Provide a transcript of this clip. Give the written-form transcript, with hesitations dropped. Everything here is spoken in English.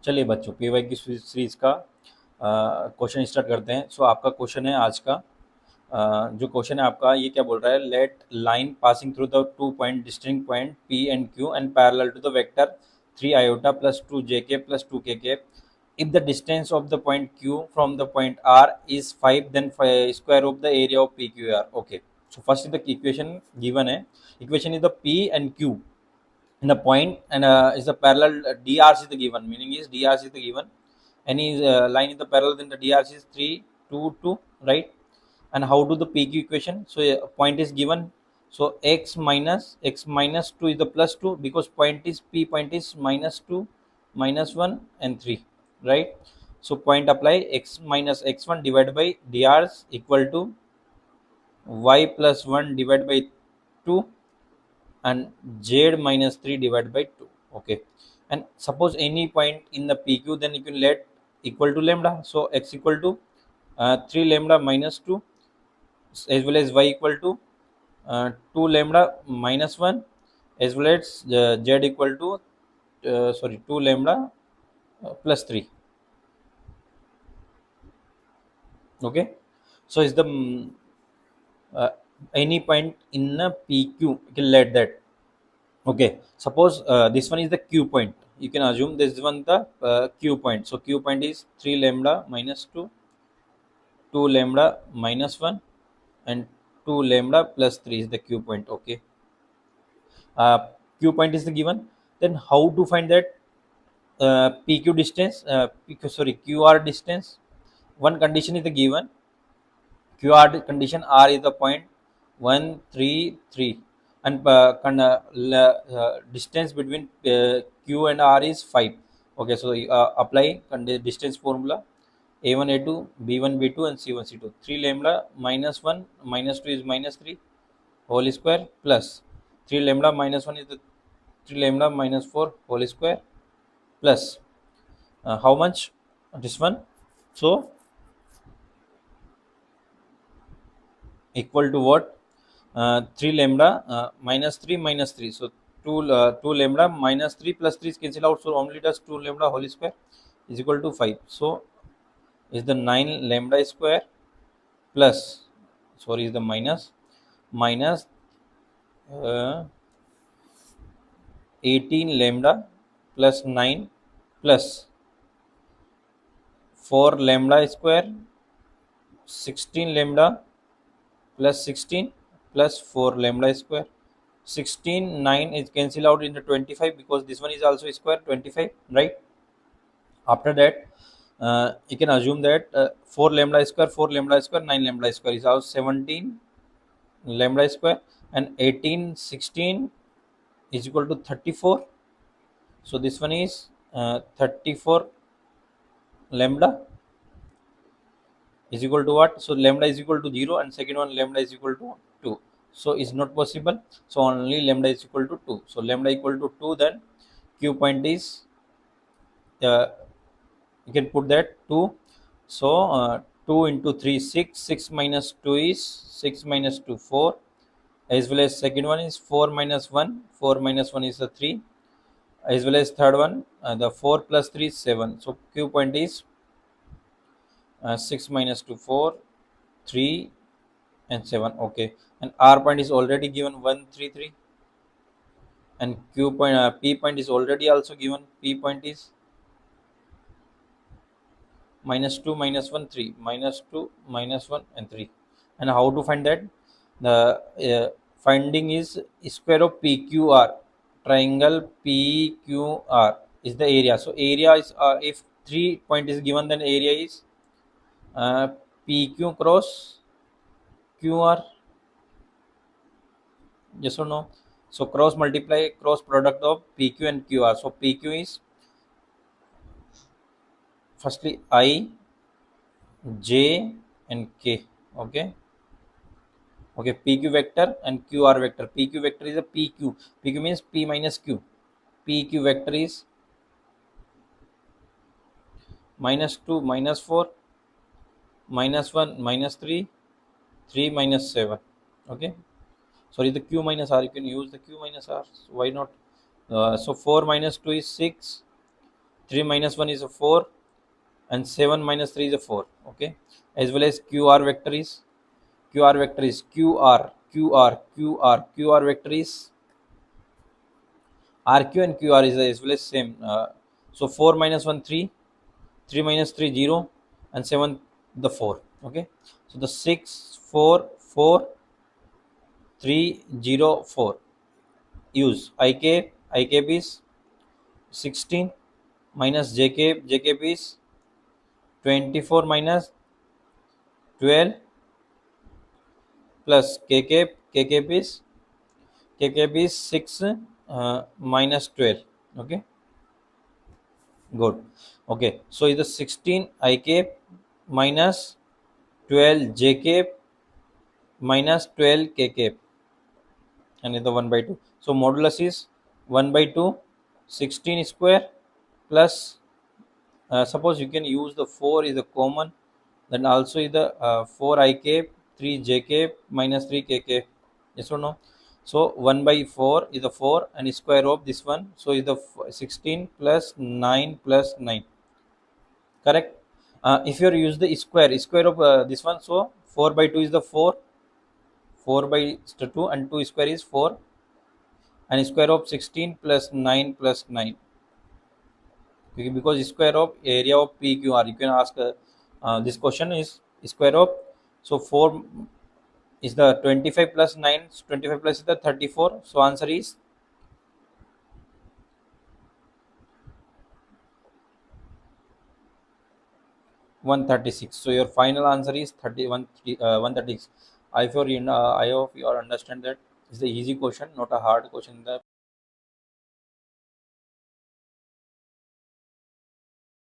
चलिए बच्चों, पीवाई की सीरीज का क्वेश्चन स्टार्ट करते हैं। सो आपका क्वेश्चन है आज का, जो क्वेश्चन है आपका ये क्या बोल रहा है, let line passing through the 2 point distinct point P and Q and parallel to the vector 3 iota plus 2 jk plus 2 kk. If the distance of the point q from the point r is 5, then square of the area of pqr. Okay, so first is the equation given है, equation is the p and q in the point, and is the parallel, DRC is the given, meaning is DRC is the given. Any line in the parallel, then the DRC is 3 2 2, right? And how do the PQ equation? So a point is given, so x minus 2 is the plus 2, because point is P, point is minus 2 minus 1 and 3, right? So point apply, x minus x1 divided by drs equal to y plus 1 divided by 2 and z minus 3 divided by 2. Okay, and suppose any point in the PQ, then you can let equal to lambda. So x equal to 3 lambda minus 2, as well as y equal to 2 lambda minus 1, as well as z equal to 2 lambda plus 3. Okay, so is the uh, any point in the PQ, you can let that. Okay, suppose this one is the q point. You can assume this one the q point. So q point is 3 lambda minus 2, 2 lambda minus 1, and 2 lambda plus 3 is the q point. Okay, q point is the given. Then how to find that pq distance, qr distance? One condition is the given. QR condition, R is the point 1 3 3, and distance between Q and R is 5. Okay, so apply distance formula, A1 A2 B1 B2 and C1 C2. 3 lambda minus 1 minus 2 is minus 3 whole square, plus 3 lambda minus 1 is the 3 lambda minus 4 whole square, plus how much, this one, so equal to what, 3 lambda minus 3 minus 3, so 2 lambda minus 3 plus 3 is cancel out, so only does 2 lambda whole square is equal to 5. So is the 9 lambda square plus, sorry, is the minus uh, 18 lambda plus 9 plus 4 lambda square, 16 lambda plus 16 plus 4 lambda square. 16 9 is cancel out into 25, because this one is also square 25, right? After that you can assume that 4 lambda square 9 lambda square is also 17 lambda square, and 18 16 is equal to 34. So this one is 34 lambda is equal to what? So lambda is equal to 0, and second one lambda is equal to 2. So it's not possible, so only lambda is equal to 2. So lambda equal to 2, then q point is you can put that 2. So 2 into 3 6, 6 minus 2 is 6 minus 2 4, as well as second one is 4 minus 1, 4 minus 1 is the 3, as well as third one the 4 plus 3 is 7. So q point is 6 minus 2 4 3 and 7. Okay, and r point is already given 1 3 3, and q point p point is already also given. P point is minus 2 minus 1 3 minus 2 minus 1 and 3. And how to find that? The finding is square of PQR. Triangle PQR is the area. So area is if 3 point is given, then area is PQ cross QR. Yes or no? So cross multiply, cross product of PQ and QR. So PQ is firstly I, J and K. Okay, PQ vector and QR vector. PQ vector is a PQ. PQ means P minus Q. PQ vector is minus 2 minus 4 minus 1 minus 3 3 minus 7. Okay, sorry, the Q minus R, you can use the Q minus R, so why not? So 4 minus 2 is 6, 3 minus 1 is a 4, and 7 minus 3 is a 4. Okay, as well as QR vector is QR vector is RQ and QR is as well as same. So 4 minus 1 3, 3 minus 3 0, and 7 the 4. Okay, so the 6 4 4 3 0 4. Use IK is 16 minus JK is 24 minus 12 plus KK is 6 minus 12. Okay, good. Okay, so is the 16 IK minus 12 JK minus 12 KK, and is the 1 by 2. So modulus is 1 by 2, 16 square plus, suppose you can use the 4 is the common, then also is the 4 IK 3 JK minus 3 KK. Yes or no? So 1 by 4 is the 4 and square of this one. So is the 16 plus 9 plus 9. Correct? If you use the square of this one, so 4 by 2 is the 4, 4 by 2, and 2 square is 4, and square of 16 plus 9 plus 9. Okay, because square of area of PQR, you can ask this question is square of, so 4 is the 25 plus 9, 25 plus is the 34, so answer is 136. So your final answer is 136. I hope you understand that it's the easy question, not a hard question.